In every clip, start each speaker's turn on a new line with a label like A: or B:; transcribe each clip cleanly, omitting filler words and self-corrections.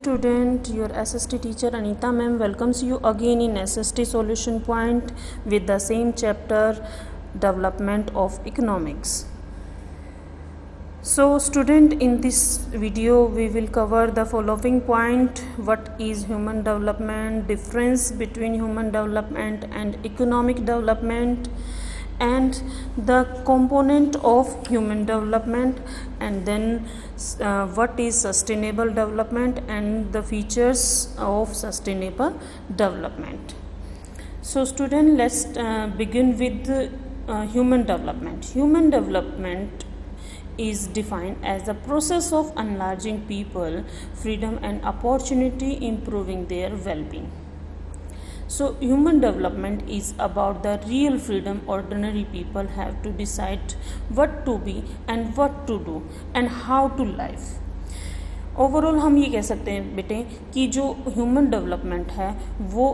A: Student, your SST teacher Anita ma'am welcomes you again in SST solution point with the same chapter, development of economics. So student, in this video we will cover the following point: what is human development, difference between human development and economic development, and the component of human development, and then what is sustainable development and the features of sustainable development. So student, let's begin with human development. Human development is defined as the process of enlarging people, freedom and opportunity, improving their well-being. So human development is about the real freedom ordinary people have to decide what to be and what to do and how to live. Overall हम ये कह सकते हैं बेटे कि जो human development है वो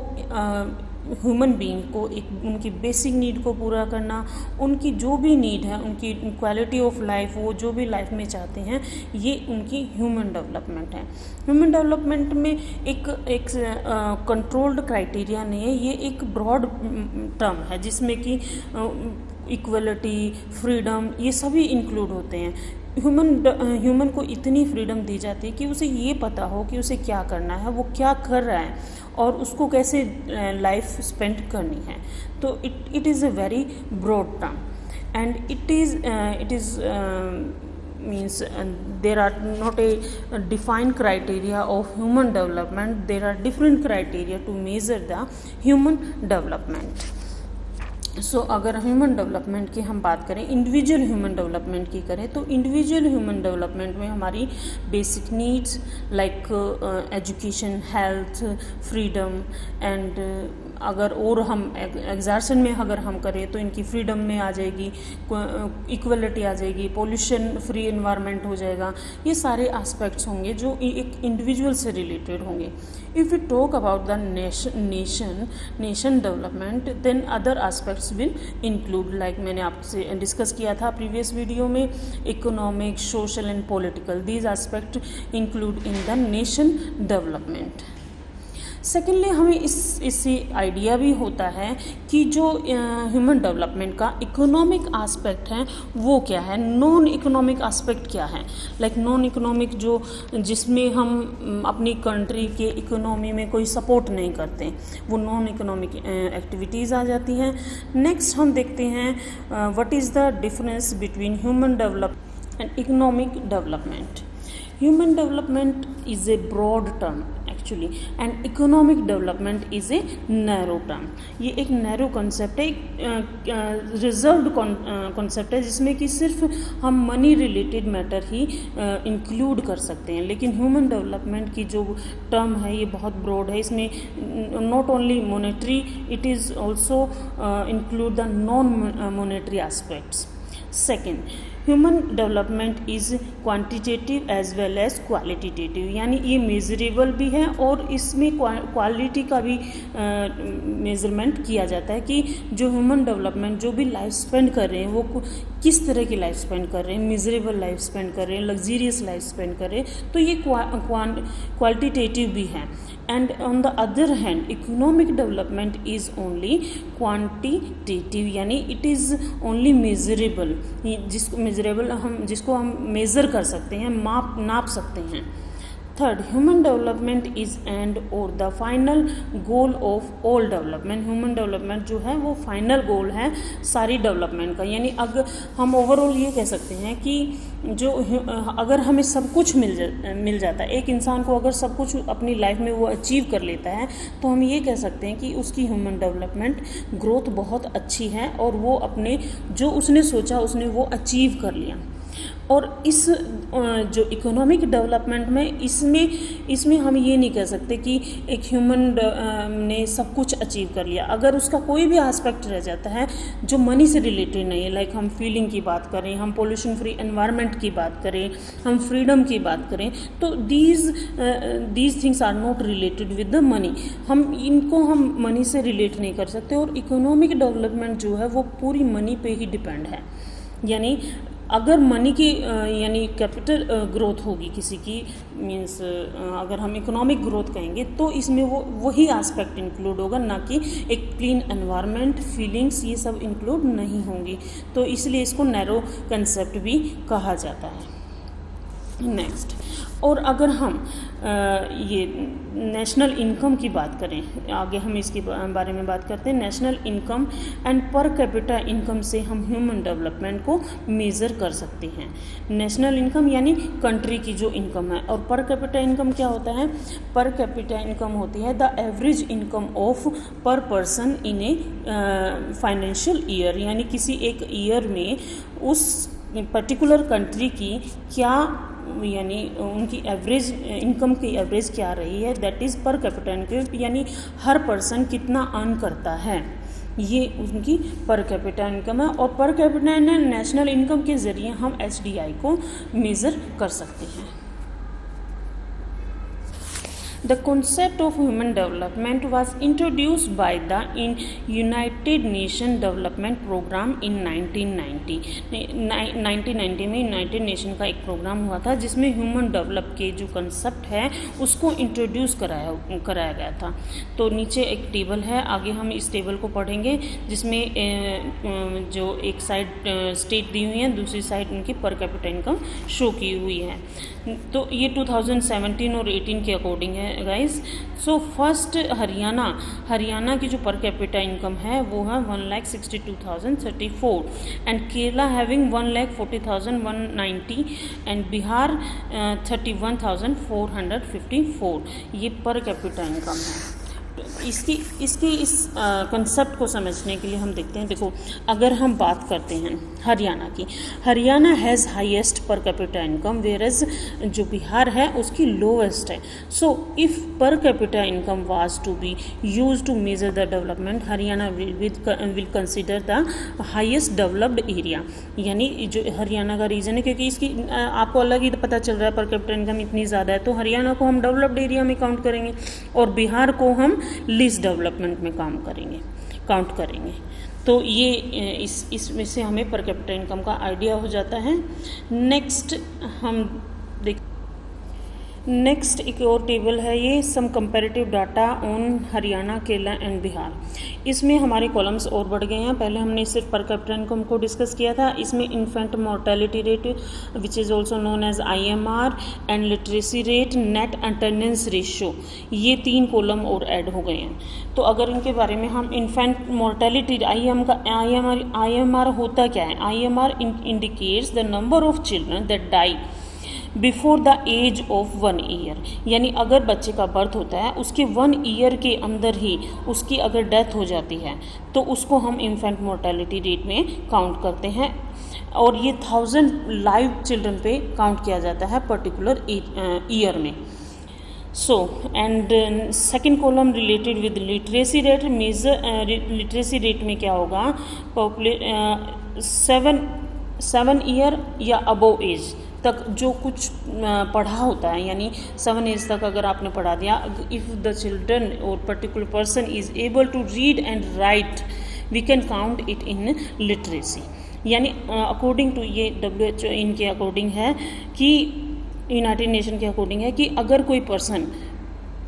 A: ह्यूमन बीइंग को एक उनकी बेसिक नीड को पूरा करना, उनकी जो भी नीड है, उनकी क्वालिटी ऑफ लाइफ, वो जो भी लाइफ में चाहते हैं, ये उनकी ह्यूमन डेवलपमेंट है. ह्यूमन डेवलपमेंट में एक कंट्रोल्ड क्राइटेरिया नहीं है, ये एक ब्रॉड टर्म है जिसमें कि इक्वलिटी, फ्रीडम, ये सभी इंक्लूड होते हैं. ह्यूमन को इतनी फ्रीडम दी जाती है कि उसे ये पता हो कि उसे क्या करना है, वो क्या कर रहा है और उसको कैसे लाइफ स्पेंड करनी है. तो it is a very broad term and it is means there are not a defined criteria of human development. There are different criteria to measure the human development. सो अगर ह्यूमन डेवलपमेंट की हम बात करें, individual human development की करें, तो individual human development में हमारी basic needs like education, health, freedom and अगर और हम एग्जार्शन में अगर हम करें तो इनकी फ्रीडम में आ जाएगी, इक्वलिटी आ जाएगी, पोल्यूशन फ्री एनवायरनमेंट हो जाएगा. ये सारे एस्पेक्ट्स होंगे जो एक इंडिविजुअल से रिलेटेड होंगे. If you talk about the nation development, then other aspects will include, like मैंने आपसे डिस्कस किया था प्रीवियस वीडियो में, economic, social and political, these aspect include in the nation development. Secondly, हमें इससे आइडिया भी होता है कि जो ह्यूमन डेवलपमेंट का इकोनॉमिक एस्पेक्ट है वो क्या है, नॉन इकोनॉमिक एस्पेक्ट क्या है. लाइक नॉन इकोनॉमिक जो जिसमें हम अपनी कंट्री के इकोनॉमी में कोई सपोर्ट नहीं करते, वो नॉन इकोनॉमिक एक्टिविटीज़ आ जाती हैं. नेक्स्ट हम देखते हैं what is the difference between human development and economic development. Human development is a broad term actually and economic development is a narrow term. ये एक नैरो कॉन्सेप्ट है, एक रिजर्व्ड कॉन्सेप्ट है जिसमें कि सिर्फ हम मनी रिलेटेड मैटर ही include कर सकते हैं. लेकिन ह्यूमन डेवलपमेंट की जो टर्म है ये बहुत ब्रॉड है. इसमें not only monetary, it is also include the non monetary aspects. Second, human development is quantitative as well as qualitative, यानी ये मेजरेबल भी है और इसमें क्वालिटी का भी मेजरमेंट किया जाता है कि जो ह्यूमन डेवलपमेंट जो भी लाइफ स्पेंड कर रहे हैं वो किस तरह की लाइफ स्पेंड कर रहे हैं, मेजरेबल लाइफ स्पेंड कर रहे हैं, लग्जीरियस लाइफ स्पेंड कर रहे हैं, तो ये क्वालिटेटिव भी है. And on the other hand economic development is only quantitative, यानी इट इज़ ओनली मेजरेबल, जिसको हम मेज़र कर सकते हैं, नाप सकते हैं. Third, human development is and और the final goal of all development. Human development जो है वो फाइनल गोल है सारी डेवलपमेंट का. यानी अगर हम ओवरऑल ये कह सकते हैं कि जो अगर हमें सब कुछ मिल जाता है, एक इंसान को अगर सब कुछ अपनी लाइफ में वो अचीव कर लेता है, तो हम ये कह सकते हैं कि उसकी ह्यूमन डेवलपमेंट ग्रोथ बहुत अच्छी है और वो अपने जो उसने सोचा उसने वो अचीव कर लिया. और इस जो इकोनॉमिक डेवलपमेंट में इसमें हम ये नहीं कह सकते कि एक ह्यूमन ने सब कुछ अचीव कर लिया. अगर उसका कोई भी एस्पेक्ट रह जाता है जो मनी से रिलेटेड नहीं है, लाइक हम फीलिंग की बात करें, हम पोल्यूशन फ्री एनवायरनमेंट की बात करें, हम फ्रीडम की बात करें, तो these things are not related with the money. हम मनी से रिलेट नहीं कर सकते. और इकोनॉमिक डेवलपमेंट जो है वो पूरी मनी पे ही डिपेंड है. यानी अगर मनी की यानी कैपिटल ग्रोथ होगी किसी की, मीन्स अगर हम इकोनॉमिक ग्रोथ कहेंगे तो इसमें वही एस्पेक्ट इंक्लूड होगा, ना कि एक क्लीन एनवायरनमेंट, फीलिंग्स, ये सब इंक्लूड नहीं होंगी। तो इसलिए इसको नैरो कंसेप्ट भी कहा जाता है। नेक्स्ट, और अगर हम ये नेशनल इनकम की बात करें, आगे हम इसके बारे में बात करते हैं। नेशनल इनकम एंड पर कैपिटा इनकम से हम ह्यूमन डेवलपमेंट को मेज़र कर सकते हैं। नेशनल इनकम यानी कंट्री की जो इनकम है, और पर कैपिटा इनकम क्या होता है? पर कैपिटा इनकम होती है द एवरेज इनकम ऑफ पर person in a financial year, यानी किसी एक ईयर में उस पर्टिकुलर कंट्री की क्या, यानी उनकी एवरेज इनकम की एवरेज क्या रही है, दैट इज़ पर कैपिटा इनकम, यानी हर पर्सन कितना अर्न करता है, ये उनकी पर कैपिटा इनकम है। और पर कैपिटा नेशनल इनकम के ज़रिए हम HDI को मेज़र कर सकते हैं। The concept of human development was introduced by the United Nations Development Program in 1990। 1990 में यूनाइटेड नेशन का एक प्रोग्राम हुआ था जिसमें ह्यूमन डेवलप के जो कंसेप्ट है उसको इंट्रोड्यूस कराया गया था। तो नीचे एक टेबल है, आगे हम इस टेबल को पढ़ेंगे, जिसमें जो एक साइड स्टेट दी हुई है, दूसरी साइड उनकी पर कैपिटा इनकम शो की हुई है। तो ये 2017 और 18 के अकॉर्डिंग है गाइस। सो फर्स्ट हरियाणा की जो पर कैपिटा इनकम है वो है 1,62,034 and Kerala having 1,40,190 and Bihar 31,454। ये पर कैपिटा इनकम है। इसकी इस कंसेप्ट को समझने के लिए हम देखते हैं। देखो, अगर हम बात करते हैं हरियाणा की, Haryana has highest per capita income, whereas जो बिहार है उसकी लोवेस्ट है। So if per capita income was to be use to measure the development, Haryana will consider the highest developed area, यानी जो हरियाणा का रीजन है, क्योंकि इसकी आपको अलग ही पता चल रहा है पर कैपिटा इनकम इतनी ज़्यादा है, तो हरियाणा को हम डेवलप्ड एरिया में काउंट करेंगे और बिहार को हम लीस्ट डेवलपमेंट में काउंट करेंगे। तो ये इसमें से हमें पर कैपिटा इनकम का आइडिया हो जाता है। नेक्स्ट एक और टेबल है, ये some comparative data on Haryana, Kerala and Bihar. इसमें हमारे कॉलम्स और बढ़ गए हैं। पहले हमने सिर्फ पर कैपिटा इनकम को डिस्कस किया था। इसमें infant mortality rate which is also known as IMR and literacy rate, net attendance ratio, ये 3 कॉलम और ऐड हो गए हैं। तो अगर इनके बारे में हम इन्फेंट मोर्टेलिटी IMR होता क्या है? IMR indicates the number of children that die before the age of 1 year, यानी अगर बच्चे का बर्थ होता है उसके 1 ईयर के अंदर ही उसकी अगर डेथ हो जाती है तो उसको हम इन्फेंट मोर्टेलिटी रेट में काउंट करते हैं, और ये 1000 लाइव चिल्ड्रन पे काउंट किया जाता है पर्टिकुलर ईयर में। So and second column related with literacy rate, literacy rate में क्या होगा? 7 ईयर या अबोव एज तक जो कुछ पढ़ा होता है, यानी 7 एज तक अगर आपने पढ़ा दिया, इफ़ द चिल्ड्रन और particular person is able to read and write, we can count it in literacy. यानी अकॉर्डिंग टू ये WHO इनके अकॉर्डिंग है कि यूनाइटेड नेशन के अकॉर्डिंग है कि अगर कोई पर्सन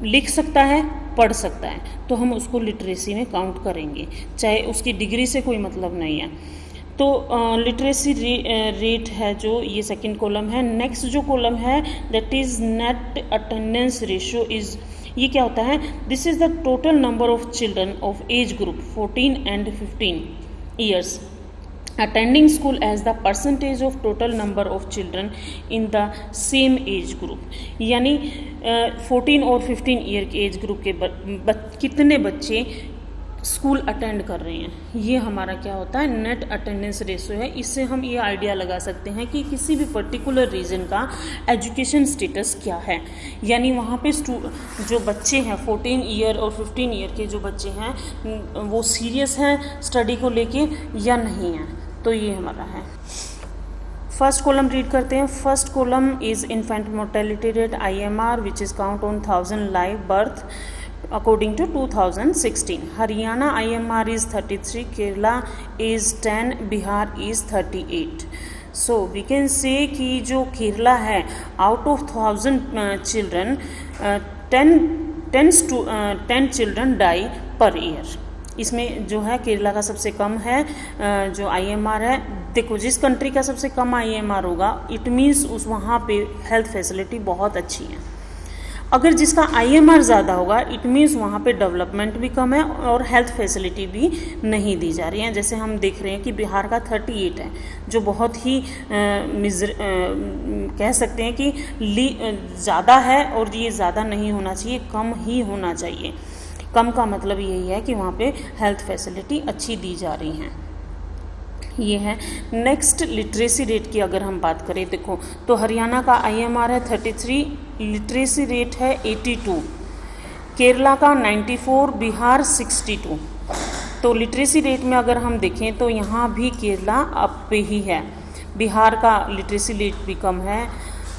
A: लिख सकता है, पढ़ सकता है, तो हम उसको लिटरेसी में काउंट करेंगे, चाहे उसकी डिग्री से कोई मतलब नहीं है। तो लिटरेसी रेट है जो ये सेकंड कॉलम है। नेक्स्ट जो कॉलम है that is net attendance ratio is, ये क्या होता है? This is the total number of children of age group 14 and 15 years attending school as the percentage of total number of children in the same age group, यानी 14 और 15 year के age group के कितने बच्चे स्कूल अटेंड कर रहे हैं, ये हमारा क्या होता है? नेट अटेंडेंस रेशियो है। इससे हम ये आइडिया लगा सकते हैं कि किसी भी पर्टिकुलर रीजन का एजुकेशन स्टेटस क्या है, यानी वहाँ पे जो बच्चे हैं 14 ईयर और 15 ईयर के जो बच्चे हैं वो सीरियस हैं स्टडी को लेके या नहीं है। तो ये हमारा है। फर्स्ट कॉलम रीड करते हैं। First column is infant mortality rate IMR which is count on 1000 live birth according to 2016. Haryana IMR is 33, Kerala is 10, Bihar is 38. So we can say कि जो केरला है, out of 1000 children 10 children die per year. इसमें जो है केरला का सबसे कम है जो IMR है। देखो जिस कंट्री का सबसे कम IMR होगा इट मीन्स उस वहाँ पे हेल्थ फैसिलिटी बहुत अच्छी है। अगर जिसका IMR ज़्यादा होगा इट मीन्स वहाँ पे डेवलपमेंट भी कम है और हेल्थ फैसिलिटी भी नहीं दी जा रही है। जैसे हम देख रहे हैं कि बिहार का 38 है, जो बहुत ही कह सकते हैं कि ज़्यादा है, और ये ज़्यादा नहीं होना चाहिए, कम ही होना चाहिए। कम का मतलब यही है कि वहाँ पे हेल्थ फैसिलिटी अच्छी दी जा रही हैं। ये है। नेक्स्ट लिटरेसी रेट की अगर हम बात करें देखो तो हरियाणा का IMR है 33, लिटरेसी रेट है 82, केरला का 94, बिहार 62। तो लिटरेसी रेट में अगर हम देखें तो यहाँ भी केरला अप पे ही है, बिहार का लिटरेसी रेट भी कम है,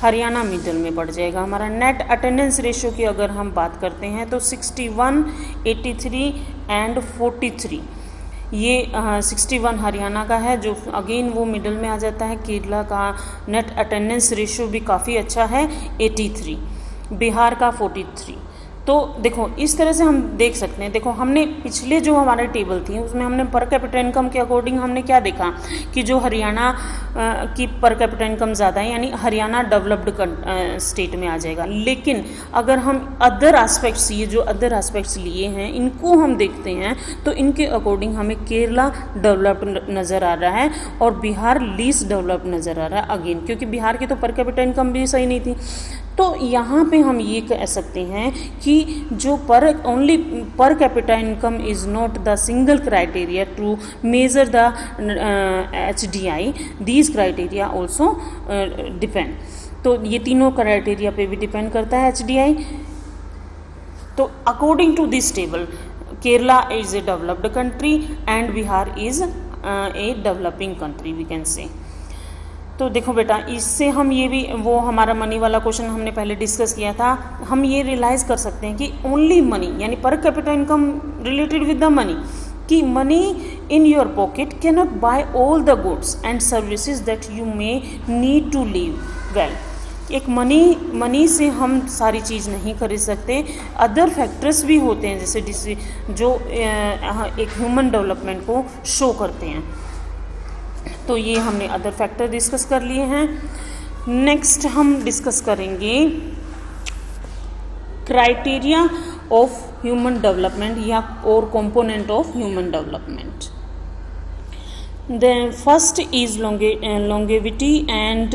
A: हरियाणा मिडल में बढ़ जाएगा। हमारा नेट अटेंडेंस रेशियो की अगर हम बात करते हैं तो 61, 83 एंड 43। ये 61 हरियाणा का है जो अगेन वो मिडल में आ जाता है। केरला का नेट अटेंडेंस रेशियो भी काफ़ी अच्छा है 83, बिहार का 43। तो देखो इस तरह से हम देख सकते हैं। देखो हमने पिछले जो हमारे टेबल थी उसमें हमने पर कैपिटा इनकम के अकॉर्डिंग हमने क्या देखा कि जो हरियाणा की पर कैपिटा इनकम ज़्यादा है यानी हरियाणा डेवलप्ड स्टेट में आ जाएगा। लेकिन अगर हम अदर एस्पेक्ट्स, ये जो अदर एस्पेक्ट्स लिए हैं इनको हम देखते हैं तो इनके अकॉर्डिंग हमें केरला डेवलप्ड नज़र आ रहा है और बिहार लीस्ट डेवलप्ड नज़र आ रहा है अगेन, क्योंकि बिहार की तो पर कैपिटा इनकम भी सही नहीं थी। तो यहाँ पे हम ये कह सकते हैं कि जो only per capita income is not the single criteria to measure the HDI, these criteria also depend. तो ये तीनों क्राइटेरिया पे भी डिपेंड करता है HDI। तो according to this table Kerala is a developed country and Bihar is a developing country we can say. तो देखो बेटा इससे हम ये भी, वो हमारा मनी वाला क्वेश्चन हमने पहले डिस्कस किया था, हम ये रियलाइज़ कर सकते हैं कि ओनली मनी यानी per capita income related with the money, कि money in your pocket can not buy all the goods and services that you may need to live well. एक मनी से हम सारी चीज़ नहीं खरीद सकते, अदर फैक्टर्स भी होते हैं जैसे जो एक ह्यूमन डेवलपमेंट को शो करते हैं। तो ये हमने अदर फैक्टर डिस्कस कर लिए हैं। नेक्स्ट हम डिस्कस करेंगे क्राइटेरिया ऑफ ह्यूमन डेवलपमेंट या और component of human development. Then first is longevity and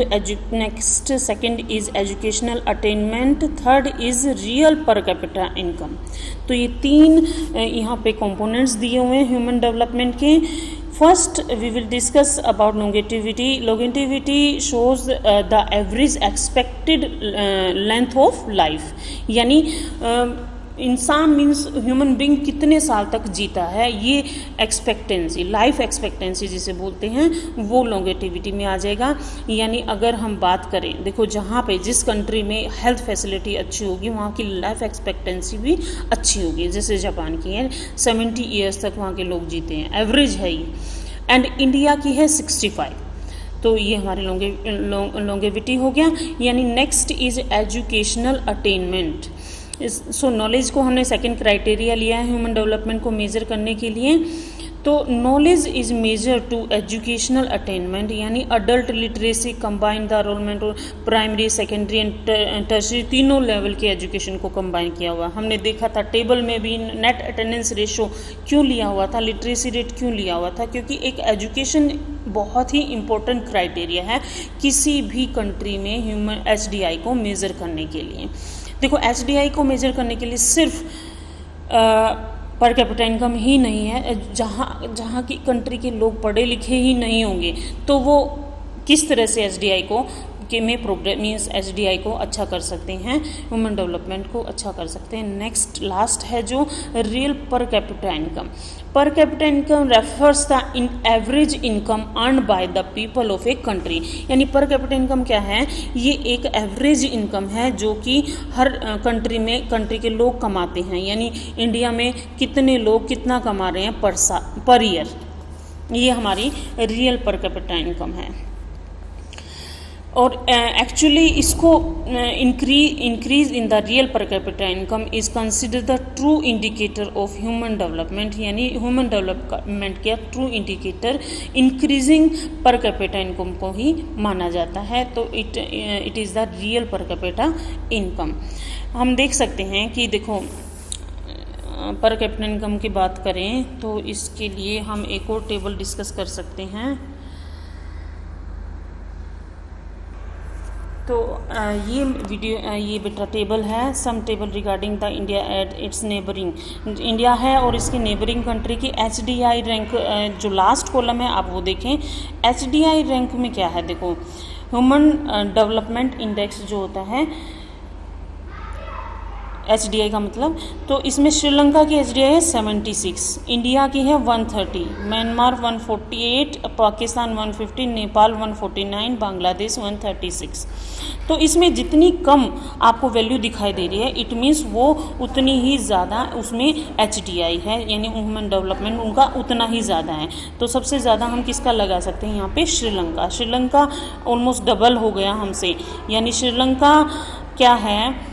A: next second is educational attainment, third is real per capita income। तो ये तीन यहाँ पे components दिए हुए हैं ह्यूमन डेवलपमेंट के। First we will discuss about longevity। longevity shows the average expected length of life, यानी इंसान मीन्स ह्यूमन बीइंग कितने साल तक जीता है, ये एक्सपेक्टेंसी, लाइफ एक्सपेक्टेंसी जिसे बोलते हैं वो लॉन्गेटिविटी में आ जाएगा। यानी अगर हम बात करें, देखो जहाँ पे जिस कंट्री में हेल्थ फैसिलिटी अच्छी होगी वहाँ की लाइफ एक्सपेक्टेंसी भी अच्छी होगी। जैसे जापान की है 70 ईयर्स तक वहाँ के लोग जीते हैं, एवरेज है ये, एंड इंडिया की है 65। तो ये हमारी लॉन्गेविटी हो गया। यानी next is educational attainment. So knowledge को हमने सेकंड क्राइटेरिया लिया है ह्यूमन डेवलपमेंट को मेजर करने के लिए। तो knowledge is measure to educational attainment, यानी adult literacy combine the enrolment और प्राइमरी सेकेंडरी एंड टर्शरी तीनों लेवल के एजुकेशन को कंबाइन किया हुआ। हमने देखा था टेबल में भी नेट अटेंडेंस रेशो क्यों लिया हुआ था, लिटरेसी रेट क्यों लिया हुआ था, क्योंकि एक एजुकेशन बहुत ही इम्पोर्टेंट क्राइटेरिया है किसी भी कंट्री में ह्यूमन HDI को मेज़र करने के लिए। देखो HDI को मेजर करने के लिए सिर्फ पर कैपिटा इनकम ही नहीं है, जहाँ की कंट्री के लोग पढ़े लिखे ही नहीं होंगे तो वो किस तरह से HDI को में प्रोग्रेस मीन्स HDI को अच्छा कर सकते हैं, ह्यूमन डेवलपमेंट को अच्छा कर सकते हैं। नेक्स्ट लास्ट है जो रियल पर कैपिटा इनकम। पर capita income refers the in average income earn by the people of a country. यानी पर कैपिटा इनकम क्या है, ये एक एवरेज इनकम है जो कि हर कंट्री के लोग कमाते हैं। यानी इंडिया में कितने लोग कितना कमा रहे हैं पर ईयर, ये हमारी रियल पर कैपिटा इनकम है। और एक्चुअली इसको इंक्रीज इन द रियल पर capita income is consider the true indicator of human development, यानी ह्यूमन डेवलपमेंट का ट्रू इंडिकेटर इंक्रीजिंग पर कैपिटा इनकम को ही माना जाता है। तो इट इज़ द रियल पर कैपिटा इनकम। हम देख सकते हैं कि देखो पर कैपिटा इनकम की बात करें तो इसके लिए हम एक और टेबल डिस्कस कर सकते हैं। तो ये बेटा टेबल है, some table regarding the India at its neighbouring. India है और इसके नेबरिंग कंट्री की HDI रैंक, जो लास्ट कॉलम है आप वो देखें। HDI रैंक में क्या है, देखो ह्यूमन डेवलपमेंट इंडेक्स जो होता है HDI का मतलब, तो इसमें श्रीलंका की HDI है 76, इंडिया की है 130, म्यांमार 148, पाकिस्तान 150, नेपाल 149, बांग्लादेश 136। तो इसमें जितनी कम आपको वैल्यू दिखाई दे रही है इट मीन्स वो उतनी ही ज़्यादा उसमें HDI है, यानी ह्यूमन डेवलपमेंट उनका उतना ही ज़्यादा है। तो सबसे ज़्यादा हम किसका लगा सकते हैं यहाँ पे, श्रीलंका ऑलमोस्ट डबल हो गया हमसे, यानी श्रीलंका क्या है,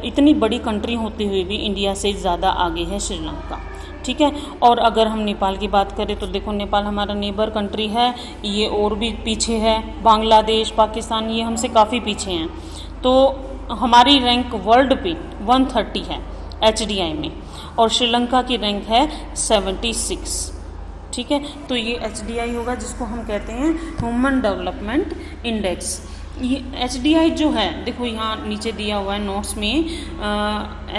A: इतनी बड़ी कंट्री होते हुए भी इंडिया से ज़्यादा आगे है श्रीलंका, ठीक है। और अगर हम नेपाल की बात करें तो देखो नेपाल हमारा नेबर कंट्री है, ये और भी पीछे है, बांग्लादेश, पाकिस्तान ये हमसे काफ़ी पीछे हैं। तो हमारी रैंक वर्ल्ड पे 130 है HDI में और श्रीलंका की रैंक है 76, ठीक है। तो ये HDI होगा जिसको हम कहते हैं ह्यूमन डेवलपमेंट इंडेक्स। ये HDI जो है देखो यहाँ नीचे दिया हुआ है नोट्स में,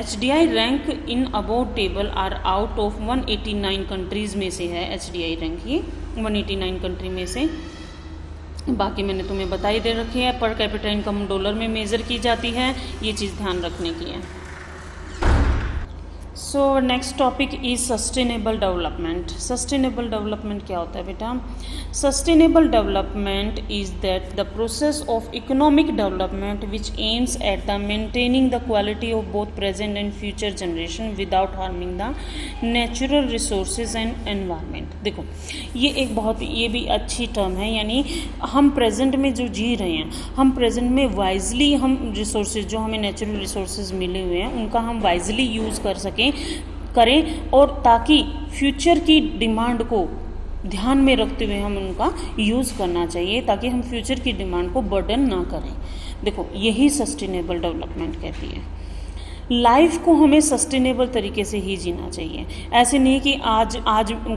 A: HDI rank in about table are out of 189 countries में से है HDI रैंक, ये 189 कंट्री में से। बाकी मैंने तुम्हें बताई दे रखी है, पर कैपिटा इनकम डॉलर में मेज़र की जाती है, ये चीज़ ध्यान रखने की है। So next topic is sustainable development. Sustainable development क्या होता है बेटा? Sustainable development is that the process of economic development which aims at the maintaining the quality of both present and future generation without harming the natural resources and environment. देखो ये भी अच्छी term है, यानी हम प्रेजेंट में जो जी रहे हैं, हम प्रेजेंट में वाइजली हम रिसोर्सेज जो हमें नेचुरल रिसोर्सेज मिले हुए हैं उनका हम वाइजली यूज़ करें और ताकि फ्यूचर की डिमांड को ध्यान में रखते हुए हम उनका यूज़ करना चाहिए, ताकि हम फ्यूचर की डिमांड को बर्डन ना करें। देखो यही सस्टेनेबल डेवलपमेंट कहती है। लाइफ को हमें सस्टेनेबल तरीके से ही जीना चाहिए। ऐसे नहीं कि आज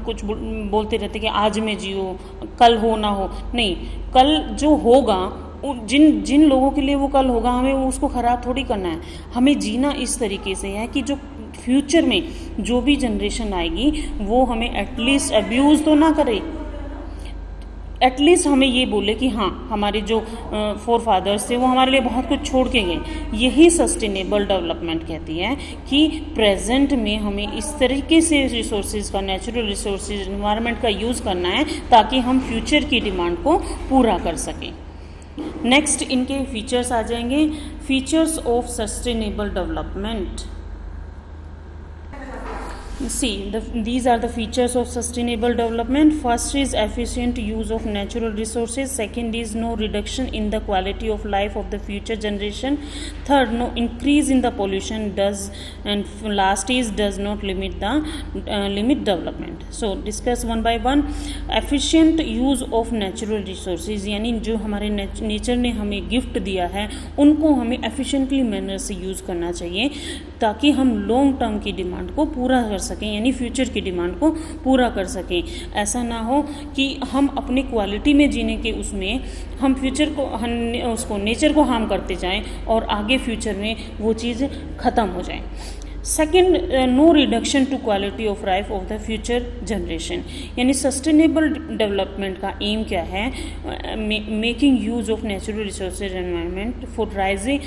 A: कुछ बोलते रहते कि आज में जियो कल हो ना हो, नहीं, कल जो होगा जिन लोगों के लिए वो कल होगा हमें उसको ख़राब थोड़ी करना है। हमें जीना इस तरीके से है कि जो फ्यूचर में जो भी जनरेशन आएगी वो हमें एटलीस्ट अब्यूज़ तो ना करे, एटलीस्ट हमें ये बोले कि हाँ हमारे जो फोर फादर्स थे वो हमारे लिए बहुत कुछ छोड़ के गए। यही सस्टेनेबल डेवलपमेंट कहती है कि प्रेजेंट में हमें इस तरीके से रिसोर्सेज का, नेचुरल रिसोर्सेज, एनवायरनमेंट का यूज़ करना है ताकि हम फ्यूचर की डिमांड को पूरा कर सकें। नेक्स्ट इनके फीचर्स आ जाएंगे। Features of sustainable development. These are the features of sustainable development. First is efficient use of natural resources. Second is no reduction in the quality of life of the future generation. Third, no increase in the pollution. And last is does not limit development. So discuss one by one. Efficient use of natural resources, यानी जो हमारे nature ने हमें gift दिया है उनको हमें efficiently manner से यूज़ करना चाहिए ताकि हम लॉन्ग टर्म की डिमांड को पूरा कर सकें, यानी फ्यूचर की डिमांड को पूरा कर सकें। ऐसा ना हो कि हम अपनी क्वालिटी में जीने के उसमें हम फ्यूचर को उसको नेचर को हार्म करते जाएं और आगे फ्यूचर में वो चीज़ ख़त्म हो जाए। Second, no reduction to quality of life of the future generation, यानी सस्टेनेबल डेवलपमेंट का एम क्या है? Making use of natural resources environment for rising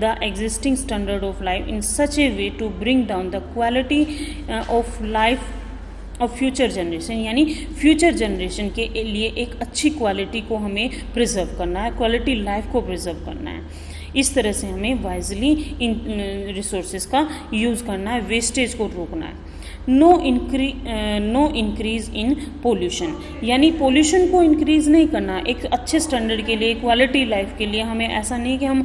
A: the existing standard of life in such a way to bring down the quality of life of future generation, यानी future generation के लिए एक अच्छी quality को हमें preserve करना है, quality life को प्रिजर्व करना है। इस तरह से हमें वाइजली इन रिसोर्सेज का यूज़ करना है, वेस्टेज को रोकना है। नो इंक्रीज इन पोल्यूशन, यानी पोल्यूशन को इंक्रीज़ नहीं करना। एक अच्छे स्टैंडर्ड के लिए, क्वालिटी लाइफ के लिए हमें ऐसा नहीं कि हम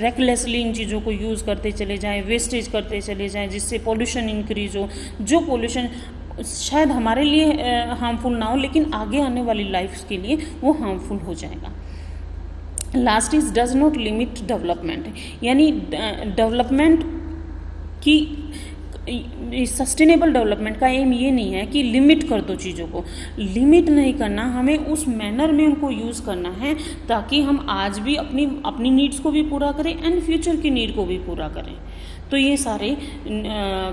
A: रेकलेसली इन चीज़ों को यूज़ करते चले जाएं, वेस्टेज करते चले जाएं, जिससे पोल्यूशन इंक्रीज़ हो। जो पोल्यूशन शायद हमारे लिए हार्मफुल ना हो, लेकिन आगे आने वाली लाइफ के लिए वो हार्मफुल हो जाएगा। Last is does not limit development, यानी डेवलपमेंट की सस्टेनेबल डेवलपमेंट का एम ये नहीं है कि लिमिट कर दो चीज़ों को, लिमिट नहीं करना, हमें उस मैनर में उनको यूज़ करना है ताकि हम आज भी अपनी नीड्स को भी पूरा करें एंड फ्यूचर की नीड को भी पूरा करें। तो ये सारे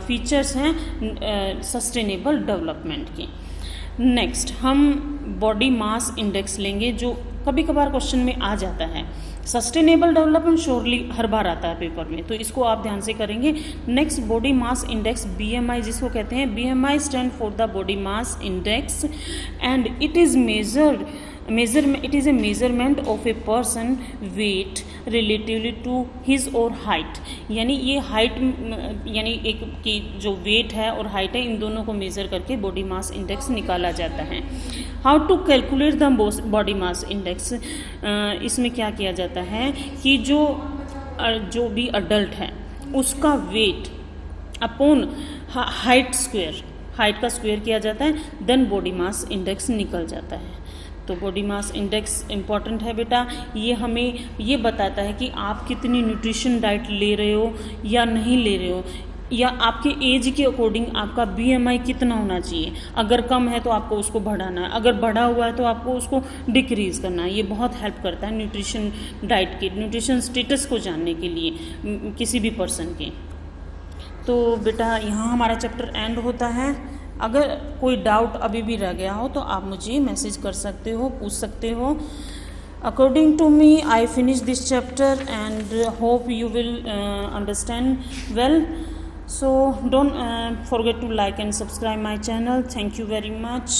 A: फीचर्स हैं सस्टेनेबल डेवलपमेंट के। नेक्स्ट हम बॉडी मास इंडेक्स लेंगे, जो कभी कभार क्वेश्चन में आ जाता है। सस्टेनेबल डेवलपमेंट श्योरली हर बार आता है पेपर में, तो इसको आप ध्यान से करेंगे। Next body mass index, BMI जिसको कहते हैं। BMI stand for the body mass index and it is a measurement of a person weight relatively to his or height, यानी ये हाइट यानी एक की जो वेट है और हाइट है, इन दोनों को मेज़र करके बॉडी मास इंडेक्स निकाला जाता है। How to calculate the body mass index, इसमें क्या किया जाता है कि जो भी अडल्ट है उसका वेट अपॉन हाइट का स्क्वायर किया जाता है, देन बॉडी मास इंडेक्स निकल जाता है। तो बॉडी मास इंडेक्स इम्पॉर्टेंट है बेटा, ये हमें ये बताता है कि आप कितनी न्यूट्रिशन डाइट ले रहे हो या नहीं ले रहे हो, या आपके एज के अकॉर्डिंग आपका BMI कितना होना चाहिए। अगर कम है तो आपको उसको बढ़ाना है, अगर बढ़ा हुआ है तो आपको उसको डिक्रीज़ करना है। ये बहुत हेल्प करता है न्यूट्रिशन डाइट के, न्यूट्रिशन स्टेटस को जानने के लिए किसी भी पर्सन के। तो बेटा यहाँ हमारा चैप्टर एंड होता है। अगर कोई डाउट अभी भी रह गया हो तो आप मुझे मैसेज कर सकते हो, पूछ सकते हो। According to me I finish this chapter and hope you will understand well. So don't forget to like and subscribe my channel. Thank you very much.